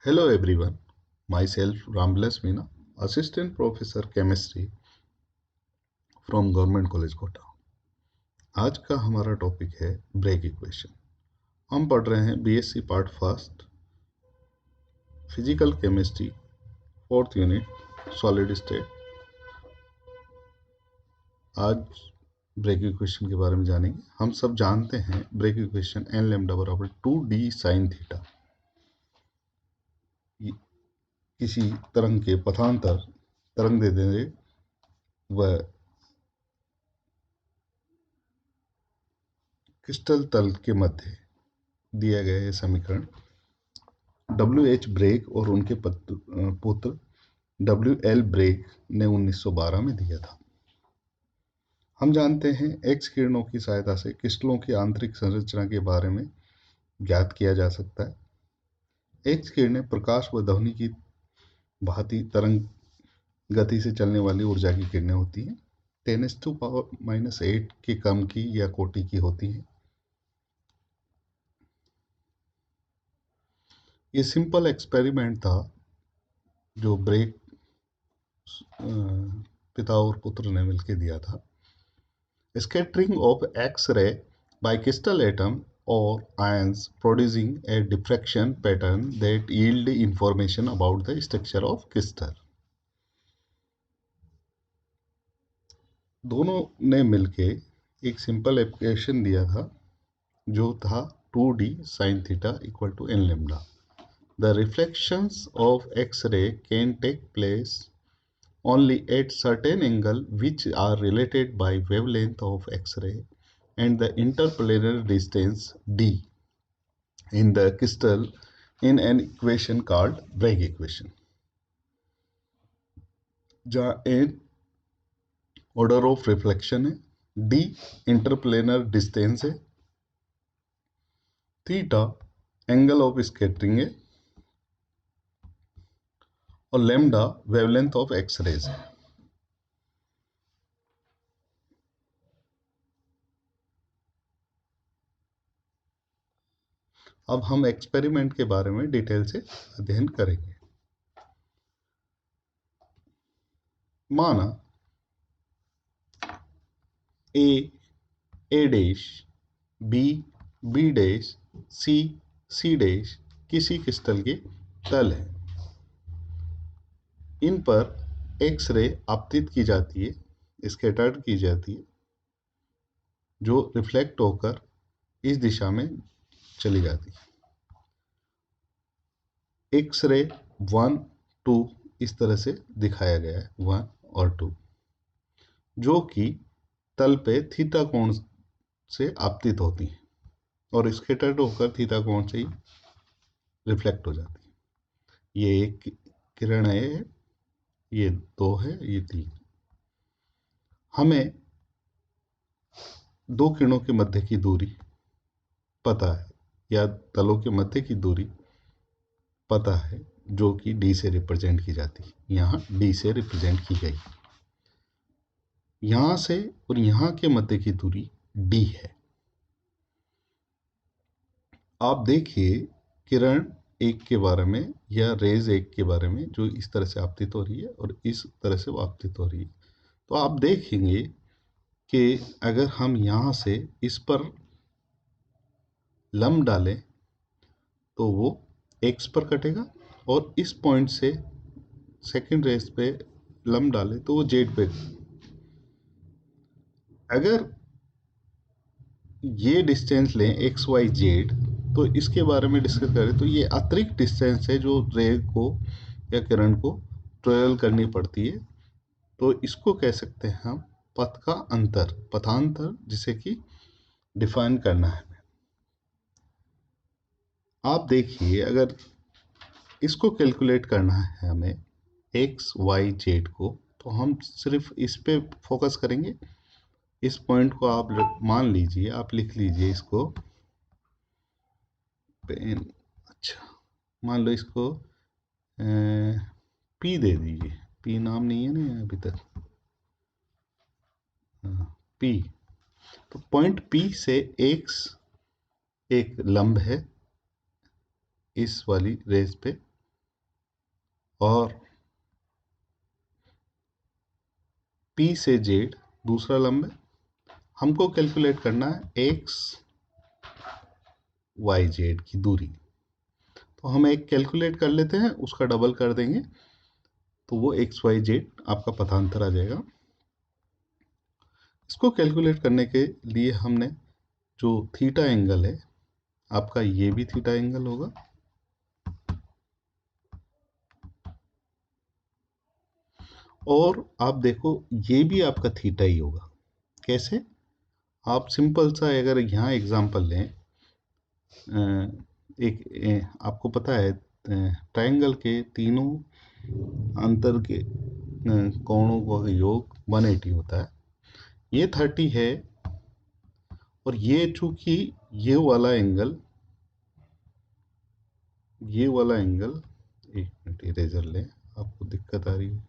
Hello everyone, myself Ramvilas Meena, Assistant Professor Chemistry from Government College Kota. आज का हमारा topic है ब्रेक इक्वेशन। हम पढ़ रहे हैं BSc part first physical chemistry fourth unit solid state. आज ब्रेक इक्वेशन के बारे में जानेंगे। हम सब जानते हैं ब्रेक इक्वेशन एन लैम्डा बराबर 2d साइन थीटा। किसी तरंग के पथांतर तरंग दे देंगे वह क्रिस्टल तल के मध्य दिया गया है समीकरण WH ब्रेक और उनके पुत्र WL ब्रेक ने 1912 में दिया था। हम जानते हैं एक्स किरणों की सहायता से क्रिस्टलों की आंतरिक संरचना के बारे में ज्ञात किया जा सकता है। एक्स किरणें प्रकाश व ध्वनि की भांति तरंग गति से चलने वाली ऊर्जा की किरणें होती हैं। 10⁻⁸ के क्रम की या कोटि की होती हैं। ये सिंपल एक्सपेरिमेंट था जो ब्रेक पिता और पुत्र ने मिलकर दिया था। Scattering of X-ray by crystal atom or ions producing a diffraction pattern that yield information about the structure of crystal। दोनों ने मिलके एक सिंपल इक्वेशन दिया था जो था 2d sin theta equal to n lambda। The reflections of X-ray can take place only at certain angle which are related by wavelength of X-ray and the interplanar distance d in the crystal in an equation called Bragg equation, जहाँ n order of reflection है, d interplanar distance है, theta angle of scattering है और lambda wavelength of X-rays है। अब हम experiment के बारे में डिटेल से अध्ययन करेंगे। माना a dash b dash c dash किसी क्रिस्टल के तल है। इन पर एक्स रे आपतित की जाती है, स्कैटर्ड की जाती है, जो रिफ्लेक्ट होकर इस दिशा में चली जाती है। एक्स रे 1 2 इस तरह से दिखाया गया है, 1 और 2, जो कि तल पे थीटा कोण से आपतित होती है और स्कैटर्ड होकर थीटा कोण से ही रिफ्लेक्ट हो जाती है। ये एक किरण है, ये 2 है, ये 3। हमें दो किरणों के मध्य की दूरी पता है या तलों के मध्य की दूरी पता है, जो कि d से रिप्रेजेंट की जाती है। यहाँ d से रिप्रेजेंट की गई। यहाँ से और यहाँ के मध्य की दूरी d है। आप देखिए किरण एक के बारे में या रेज एक के बारे में जो इस तरह से आपतित हो रही है और इस तरह से वो आपतित हो रही है। तो आप देखेंगे कि अगर हम यहाँ से इस पर लंब डालें तो वो x पर कटेगा और इस पॉइंट से सेकंड रेस पे लंब डालें तो वो z पे। अगर ये डिस्टेंस लें x y z तो इसके बारे में डिस्कस करें तो ये अतिरिक्त डिस्टेंस है जो रे को या किरण को ट्रेवल करनी पड़ती है। तो इसको कह सकते हैं हम पथ का अंतर, पथांतर, जिसे कि डिफाइन करना है। आप देखिए अगर इसको कैलकुलेट करना है हमें एक्स वाई जेड को, तो हम सिर्फ इस पे फोकस करेंगे। इस पॉइंट को आप मान लीजिए, आप लिख लीजिए इसको पेन, अच्छा मान लो इसको पी दे दीजिए। पी नाम नहीं है ना अभी तक, पी। तो पॉइंट पी से एक लंब है इस वाली रेस पे और P से Z दूसरा लंब है। हमको कैलकुलेट करना है एक्स वाई जेड की दूरी। तो हम एक कैलकुलेट कर लेते हैं, उसका डबल कर देंगे तो वो एक्स वाई जेड आपका पथांतर आ जाएगा। इसको कैलकुलेट करने के लिए हमने जो थीटा एंगल है आपका, ये भी थीटा एंगल होगा और आप देखो ये भी आपका थीटा ही होगा। कैसे? आप सिंपल सा अगर यहाँ एग्जांपल लें, आपको पता है ट्रायंगल के तीनों अंतर के कोणों का योग 180 होता है। ये 30 है और ये चूंकि ये वाला एंगल, एक मिनट इरेजर लें, आपको दिक्कत आ रही है।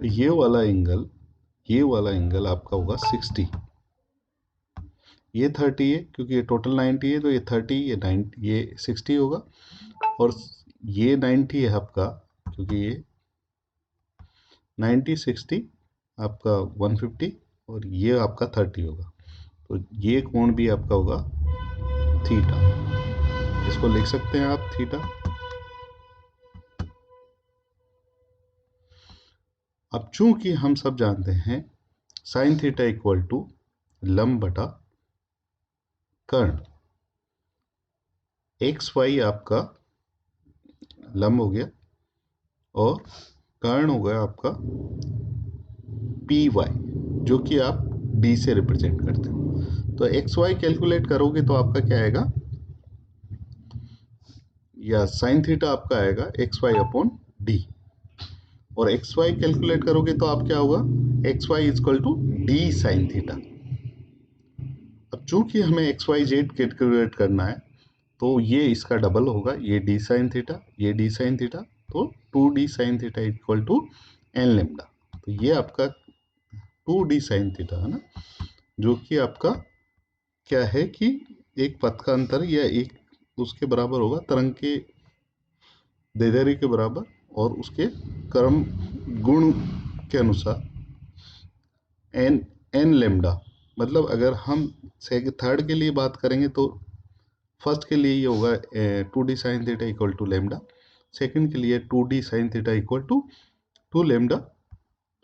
ये वाला एंगल आपका होगा 60। ये 30 है क्योंकि ये टोटल 90 है, तो ये 30, ये 90, ये 60 होगा। और ये 90 है आपका, क्योंकि ये 90 60 आपका 150 और ये आपका 30 होगा। तो ये कोण भी आपका होगा थीटा। इसको लिख सकते हैं आप थीटा। अब चूंकि हम सब जानते हैं साइन थीटा इक्वल टू लंब बटा कर्ण। एक्स वाई आपका लंब हो गया और कर्ण हो गया आपका पी वाई, जो कि आप डी से रिप्रेजेंट करते हो। तो एक्स वाई कैलकुलेट करोगे तो आपका क्या आएगा, या साइन थीटा आपका आएगा एक्स वाई अपॉन डी। और एक्स वाई कैलकुलेट करोगे तो आप क्या होगा, X Y is equal to D sine theta. अब चूंकि हमें एक्स वाई जेड कैलकुलेट करना है तो ये इसका डबल होगा, ये डी साइन थीटा, ये डी साइन थीटा, तो 2d sine theta equal to N lambda. तो ये आपका 2d साइन थीटा है ना, जो कि आपका क्या है कि एक पथ का अंतर या एक उसके बराबर होगा, तरंग के दैर्ध्य के बराबर और उसके क्रम गुण के अनुसार एन एन लेमडा। मतलब अगर हम थर्ड के लिए बात करेंगे तो फर्स्ट के लिए ये होगा 2d sine theta equal to lambda, second के लिए 2d sine theta equal to 2 lambda,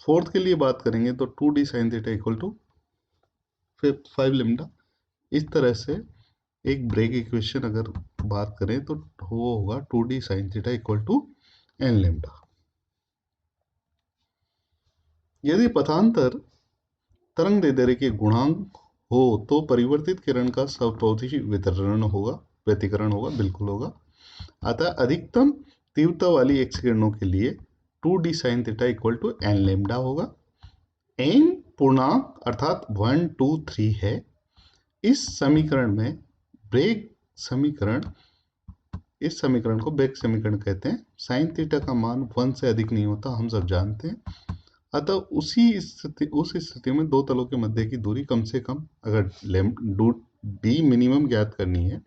fourth के लिए बात करेंगे तो 2d sine theta equal to 5 lambda. इस तरह से एक ब्रेक इक्वेशन अगर बात करें तो वो होगा 2d sine theta equal to N lambda. यदि पथांतर तरंग दैर्ध्य के गुणांक हो तो परिवर्तित किरण का समपरिवर्ती वितरण होगा, व्यतिकरण होगा, बिल्कुल होगा। अतः अधिकतम तीव्रता वाली एक्स किरणों के लिए 2d sine theta equal to N lambda होगा। एन पूर्णांक अर्थात 1 2 3 है। इस समीकरण में ब्रेग समीकरण, इस समीकरण को ब्रेग समीकरण कहते हैं। साइन थीटा का मान 1 से अधिक नहीं होता, हम सब जानते हैं। अतः उस स्थिति में दो तलों के मध्य की दूरी कम से कम, अगर डी मिनिमम ज्ञात करनी है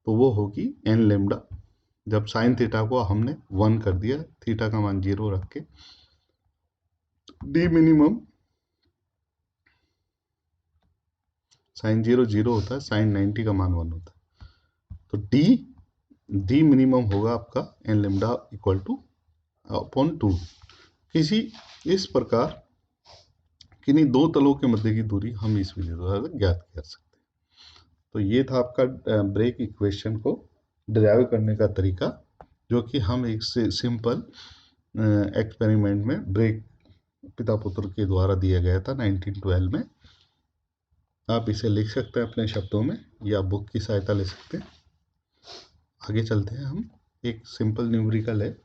तो वो होगी एन लेमडा। जब साइन थीटा को हमने 1 कर दिया, थीटा का मान 0 रख के, डी मिनिमम साइन 0 0 होता है, साइन 90 का मान 1 होता है। तो डी मिनिमम होगा आपका N lambda equal to upon 2। इस प्रकार किन्हीं दो तलों के मध्य की दूरी हम इस विधि द्वारा ज्ञात कर सकते हैं। तो ये था आपका ब्रेक इक्वेशन को डिराइव करने का तरीका, जो कि हम एक सिंपल एक्सपेरिमेंट में ब्रेक पिता पुत्र के द्वारा दिया गया था 1912 में। आप इसे लिख सकते हैं अपने शब्दों में या बुक की सहायता ले सकते हैं। आगे चलते हैं हम। एक सिंपल न्यूमेरिकल है।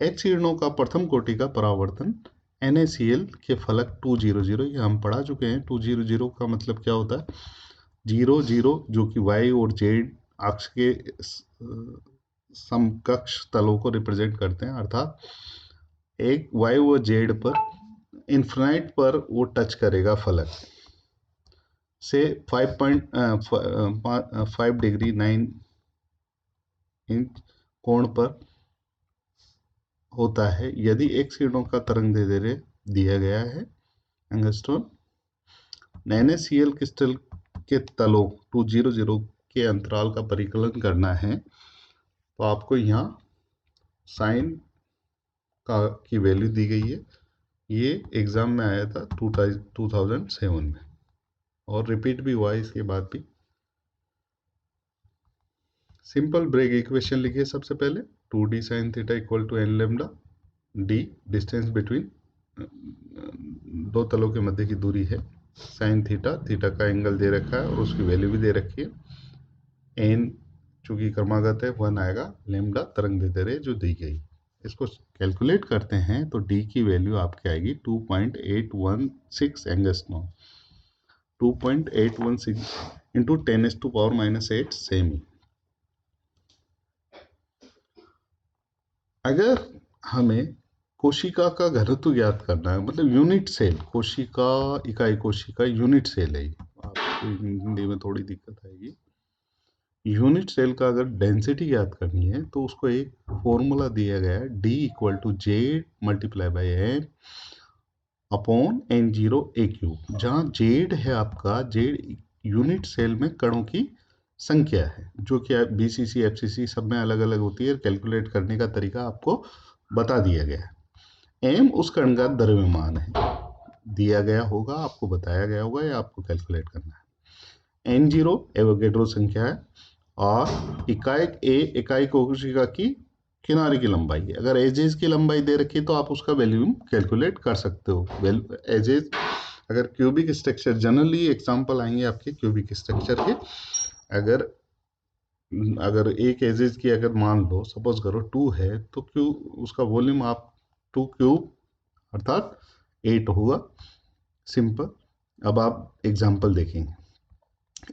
एच किरणों का प्रथम कोटि का परावर्तन NaCl के फलक 200, ये हम पढ़ा चुके हैं। 200 का मतलब क्या होता है, 0 0 जो कि y और z अक्ष के समकक्ष तलों को रिप्रेजेंट करते हैं। अर्थात एक y और z पर इन्फिनाइट पर वो टच करेगा फलक से 5 डिग्री 9 इंच कोण पर होता है यदि एक किरणों का तरंग दैर्ध्य दिया गया है एंगस्ट्रॉम। NaCl क्रिस्टल के तलों 200 के अंतराल का परिकलन करना है तो आपको यहाँ साइन का की वैल्यू दी गई है। ये एग्जाम में आया था 2007 में और रिपीट भी हुआ है इसके बाद भी। सिंपल ब्रेक इक्वेशन लिखिए सबसे पहले 2d sin theta equal to n lambda d distance between दो तलों के मध्य की दूरी है। साइन थीटा, थीटा का एंगल दे रखा है और उसकी वैल्यू भी दे रखी है। n चूंकि क्रमागत है 1 आएगा, लैम्डा तरंग दे रहे जो दी गई। इसको कैलकुलेट करते हैं तो d की वैल्यू आपकी आएगी 2.816 एंगस्ट्रॉम। 2.816 into 10⁻⁻8 semi. अगर हमें कोशिका का घनत्व ज्ञात करना है, मतलब यूनिट सेल, कोशिका इकाई कोशिका यूनिट सेल है, आपको हिंदी में थोड़ी दिक्कत आएगी। यूनिट सेल का अगर डेंसिटी ज्ञात करनी है तो उसको एक फॉर्मूला दिया गया है D equal to Z multiply by M upon N0 जहाँ जेड है आपका, जेड यूनिट सेल में कणों की संख्या है जो कि BCC FCC सब में अलग अलग होती है। कैलकुलेट करने का तरीका आपको बता दिया गया है। एम उस कण का द्रव्यमान है, दिया गया होगा, आपको बताया गया होगा या आपको कैलकुलेट करना है। N0 एवोगैड्रो संख्या है और इकाई कोशिका की किनारे की लंबाई है। अगर एजेस की लंबाई दे रखी है तो आप उसका वैल्यूम कैलकुलेट कर सकते हो। एजेस अगर क्यूबिक स्ट्रक्चर, जनरली एग्जांपल आएंगे आपके क्यूबिक स्ट्रक्चर के। अगर एक एजेस की अगर मान लो सपोज करो 2 है तो उसका वॉल्यूम आप 2 क्यूब अर्थात 8 होगा। सिंपल। अब आप एग्जांपल देखेंगे।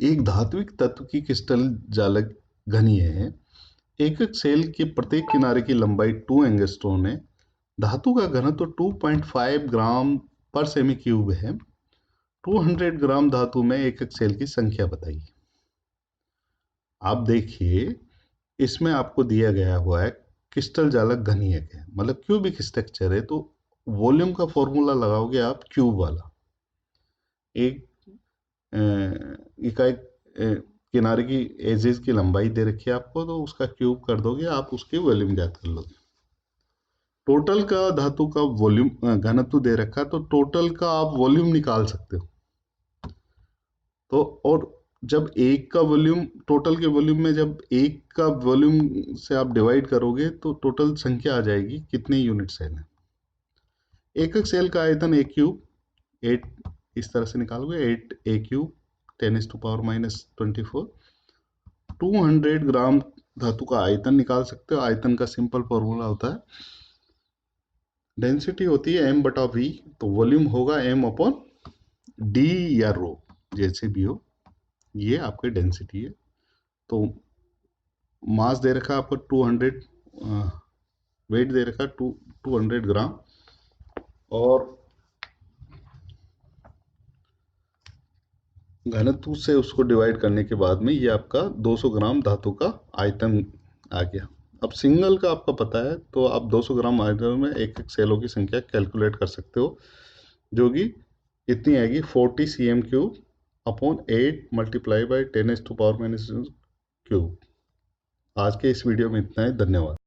एक धात्विक तत्व की क्रिस्टल जालक घनीय है। एक सेल के प्रत्येक किनारे की लंबाई 2 एंगस्ट्रॉम है। धातु का घनत्व 2.5 ग्राम पर सेमी क्यूब है। 200 ग्राम धातु में एक सेल की संख्या बताइए। आप देखिए इसमें आपको दिया गया हुआ है क्रिस्टल जालक घनीय है, मतलब क्यूबिक स्ट्रक्चर है, तो वॉल्यूम का फॉर्मूला लगाओगे आप क्यूब वाला। एक इकाई किनारे की एजेस की लंबाई दे रखी है आपको तो उसका क्यूब कर दोगे, आप उसकी वॉल्यूम ज्ञात कर लोगे। टोटल का धातु का वॉल्यूम घनत्व दे रखा है तो टोटल का आप वॉल्यूम निकाल सकते हो। तो और जब एक का वॉल्यूम, टोटल के वॉल्यूम में जब एक का वॉल्यूम से आप डिवाइड करोगे तो टोटल संख्या आ जाएगी कितने यूनिट सेल है। एक सेल का आयतन ए क्यूब 8, इस तरह से निकालोगे 8 ए क्यूब 10⁻24। 200 ग्राम धातु का आयतन निकाल सकते हो। आयतन का सिंपल फॉर्मूला होता है, डेंसिटी होती है m/v, तो वॉल्यूम होगा m अपॉन d या रो, जैसे भी हो। ये आपकी डेंसिटी है। तो मास दे रखा है आपको 200, वेट दे रखा 200 ग्राम और घनत्व से उसको डिवाइड करने के बाद में ये आपका 200 ग्राम धातु का आयतन आ गया। अब सिंगल का आपका पता है तो आप 200 ग्राम आयतन में एक एक सेलों की संख्या कैलकुलेट कर सकते हो, जो कि इतनी आएगी 40 cm³ upon 8 multiply by 10⁻³ cube. आज के इस वीडियो में इतना ही। धन्यवाद।